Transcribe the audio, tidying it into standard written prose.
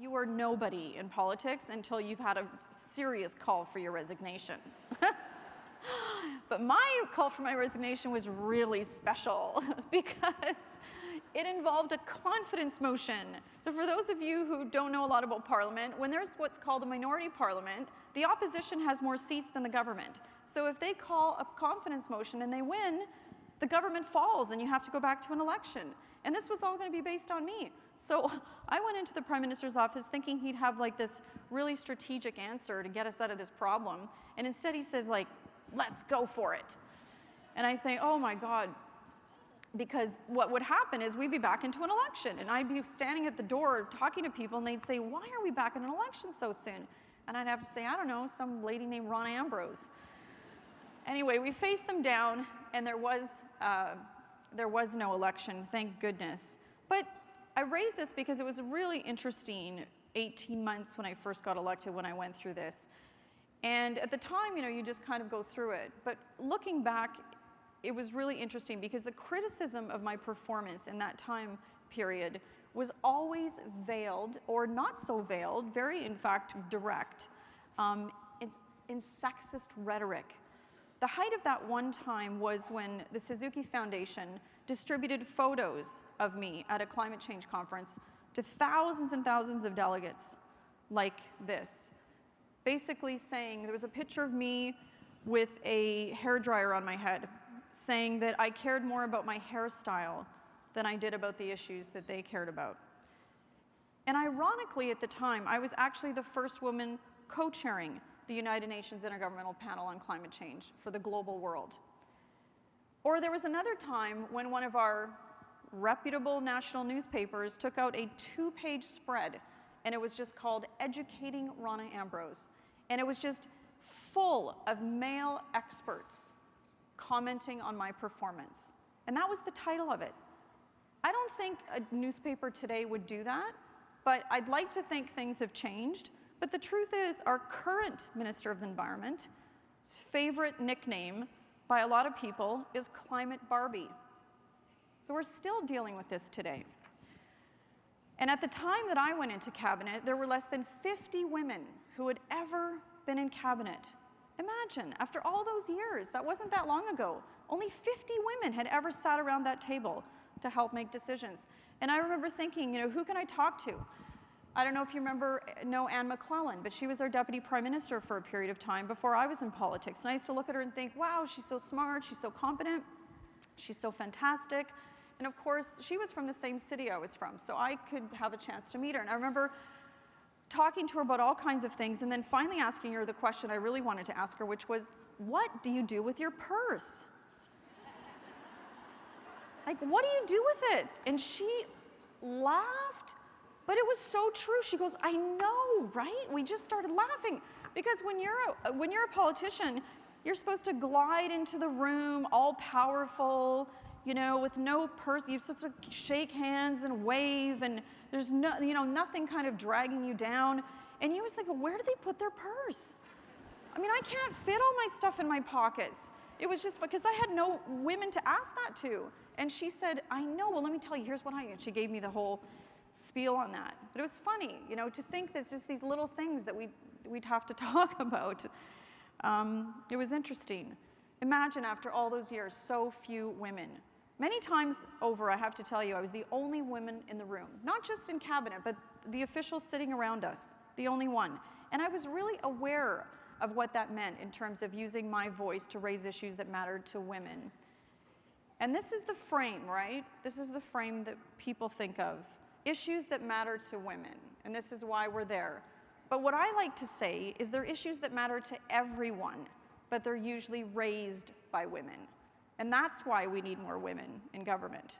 You are nobody in politics until you've had a serious call for your resignation. But my call for my resignation was really special because it involved a confidence motion. So for those of you who don't know a lot about Parliament, when there's what's called a minority Parliament, the opposition has more seats than the government. So if they call a confidence motion and they win, the government falls and you have to go back to an election. And this was all going to be based on me. So I went into the Prime Minister's office thinking he'd have like this really strategic answer to get us out of this problem. And instead he says like, let's go for it. And I think, oh my God, because what would happen is we'd be back into an election and I'd be standing at the door talking to people and they'd say, why are we back in an election so soon? And I'd have to say, I don't know, some lady named Rona Ambrose. Anyway, we faced them down and there was no election, thank goodness. But I raised this because it was a really interesting 18 months when I first got elected when I went through this. And at the time, you know, you just kind of go through it. But looking back, it was really interesting because the criticism of my performance in that time period was always veiled, or not so veiled, very, in fact, direct, in sexist rhetoric. The height of that one time was when the Suzuki Foundation distributed photos of me at a climate change conference to thousands and thousands of delegates like this. Basically saying, there was a picture of me with a hairdryer on my head, saying that I cared more about my hairstyle than I did about the issues that they cared about. And ironically, at the time, I was actually the first woman co-chairing the United Nations Intergovernmental Panel on Climate Change for the global world. Or there was another time when one of our reputable national newspapers took out a 2-page spread, and it was just called Educating Rona Ambrose. And it was just full of male experts commenting on my performance. And that was the title of it. I don't think a newspaper today would do that, but I'd like to think things have changed. But the truth is, our current Minister of the Environment's favorite nickname by a lot of people is Climate Barbie. So we're still dealing with this today. And at the time that I went into cabinet, there were less than 50 women who had ever been in cabinet. Imagine, after all those years, that wasn't that long ago, only 50 women had ever sat around that table to help make decisions. And I remember thinking, you know, who can I talk to? I don't know if you know Anne McClellan, but she was our Deputy Prime Minister for a period of time before I was in politics. And I used to look at her and think, wow, she's so smart, she's so competent, she's so fantastic. And of course, she was from the same city I was from, so I could have a chance to meet her. And I remember talking to her about all kinds of things, and then finally asking her the question I really wanted to ask her, which was, what do you do with your purse? Like, what do you do with it? And she laughed, but it was so true. She goes, I know, right? We just started laughing. Because when you're a politician, you're supposed to glide into the room, all powerful, you know, with no purse. You're supposed to shake hands and wave, and there's no, you know, nothing kind of dragging you down. And you was like, where do they put their purse? I mean, I can't fit all my stuff in my pockets. It was just because I had no women to ask that to. And she said, I know, well, let me tell you, here's what I do. She gave me the whole spiel on that. But it was funny, you know, to think there's just these little things that we'd have to talk about. It was interesting. Imagine after all those years, so few women. Many times over, I have to tell you, I was the only woman in the room. Not just in cabinet, but the officials sitting around us, the only one. And I was really aware of what that meant in terms of using my voice to raise issues that mattered to women. And this is the frame, right? This is the frame that people think of. Issues that matter to women, and this is why we're there. But what I like to say is they're issues that matter to everyone, but they're usually raised by women. And that's why we need more women in government.